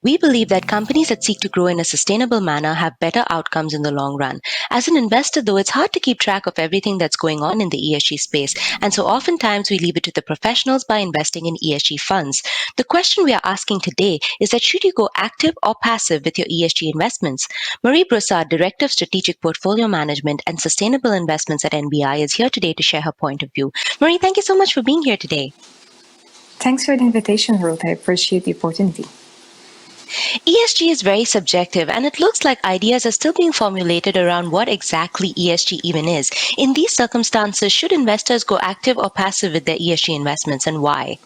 We believe that companies that seek to grow in a sustainable manner have better outcomes in the long run. As an investor, though, it's hard to keep track of everything that's going on in the ESG space, and so oftentimes we leave it to the professionals by investing in ESG funds. The question we are asking today is that should you go active or passive with your ESG investments? Marie Broussard, Director of Strategic Portfolio Management and Sustainable Investments at NBI, is here today to share her point of view. Marie, thank you so much for being here today. Thanks for the invitation, Ruth. I appreciate the opportunity. ESG is very subjective, and it looks like ideas are still being formulated around what exactly ESG even is. In these circumstances, should investors go active or passive with their ESG investments, and why?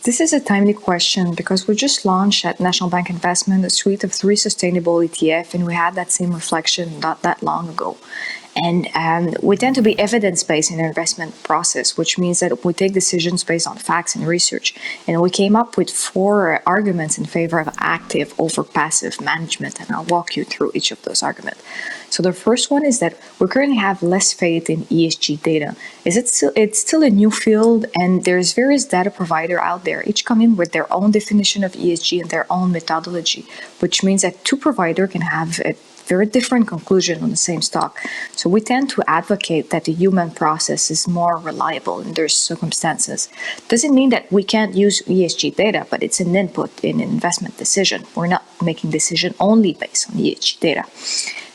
This is a timely question because we just launched at National Bank Investment a suite of 3 sustainable ETF, and we had that same reflection not that long ago. And we tend to be evidence-based in our investment process, which means that we take decisions based on facts and research. And we came up with 4 arguments in favor of active over passive management, and I'll walk you through each of those arguments. So the first one is that we currently have less faith in ESG data. It's still a new field, and there's various data providers out there, each coming with their own definition of ESG and their own methodology, which means that 2 providers can have a very different conclusion on the same stock. So we tend to advocate that the human process is more reliable in their circumstances. Doesn't mean that we can't use ESG data, but it's an input in an investment decision. We're not making decision only based on ESG data.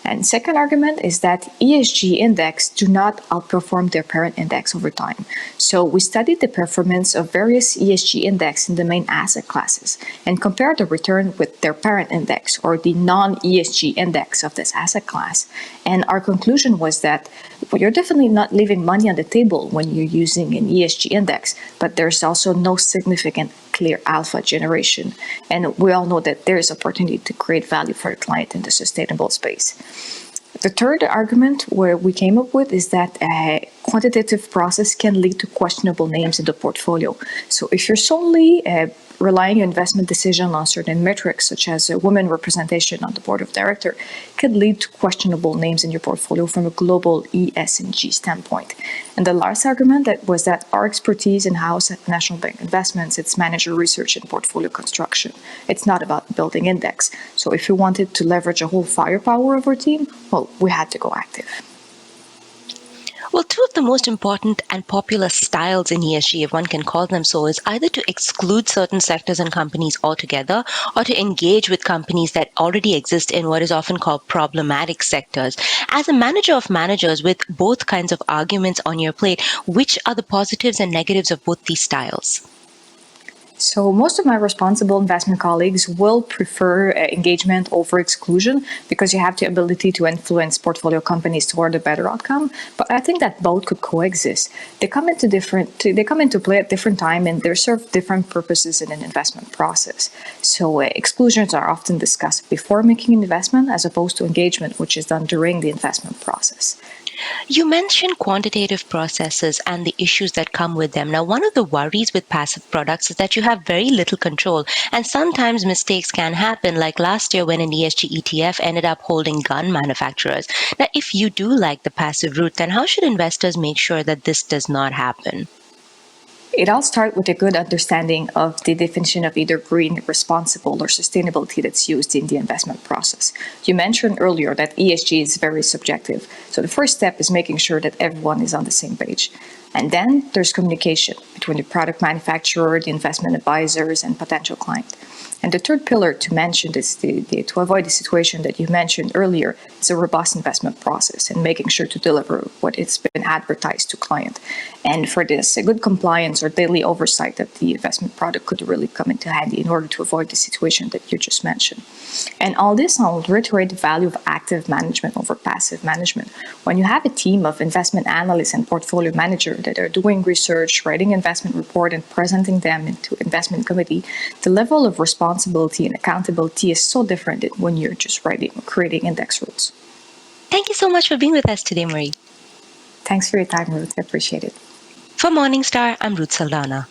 And second argument is that ESG index do not outperform their parent index over time. So we studied the performance of various ESG index in the main asset classes and compared the return with their parent index or the non-ESG index of this asset class. And our conclusion was that you're definitely not leaving money on the table when you're using an ESG index, but there's also no significant clear alpha generation. And we all know that there is opportunity to create value for the client in the sustainable space. The third argument where we came up with is that a quantitative process can lead to questionable names in the portfolio. So if you're solely relying your investment decision on certain metrics, such as a women representation on the board of directors, could lead to questionable names in your portfolio from a global ESG standpoint. And the last argument was that our expertise in-house at National Bank Investments, it's manager research and portfolio construction. It's not about building index. So if we wanted to leverage a whole firepower of our team, well, we had to go active. Well, 2 of the most important and popular styles in ESG, if one can call them so, is either to exclude certain sectors and companies altogether or to engage with companies that already exist in what is often called problematic sectors. As a manager of managers with both kinds of arguments on your plate, which are the positives and negatives of both these styles? So most of my responsible investment colleagues will prefer engagement over exclusion because you have the ability to influence portfolio companies toward a better outcome. But I think that both could coexist. They come into play at different time, and they serve different purposes in an investment process. So exclusions are often discussed before making an investment as opposed to engagement, which is done during the investment process. You mentioned quantitative processes and the issues that come with them. Now, one of the worries with passive products is that you have very little control, and sometimes mistakes can happen, like last year when an ESG ETF ended up holding gun manufacturers. Now, if you do like the passive route, then how should investors make sure that this does not happen? It all starts with a good understanding of the definition of either green, responsible, or sustainability that's used in the investment process. You mentioned earlier that ESG is very subjective. So the first step is making sure that everyone is on the same page. And then there's communication between the product manufacturer, the investment advisors, and potential client. And the third pillar to mention is to avoid the situation that you mentioned earlier is a robust investment process and making sure to deliver what it's been advertised to client. And for this, a good compliance or daily oversight of the investment product could really come into handy in order to avoid the situation that you just mentioned. And all this, I'll reiterate the value of active management over passive management. When you have a team of investment analysts and portfolio managers that are doing research, writing investment report, and presenting them into investment committee, the level of responsibility and accountability is so different than when you're just creating index rules. Thank you so much for being with us today, Marie. Thanks for your time, Ruth. I appreciate it. For Morningstar, I'm Ruth Saldana.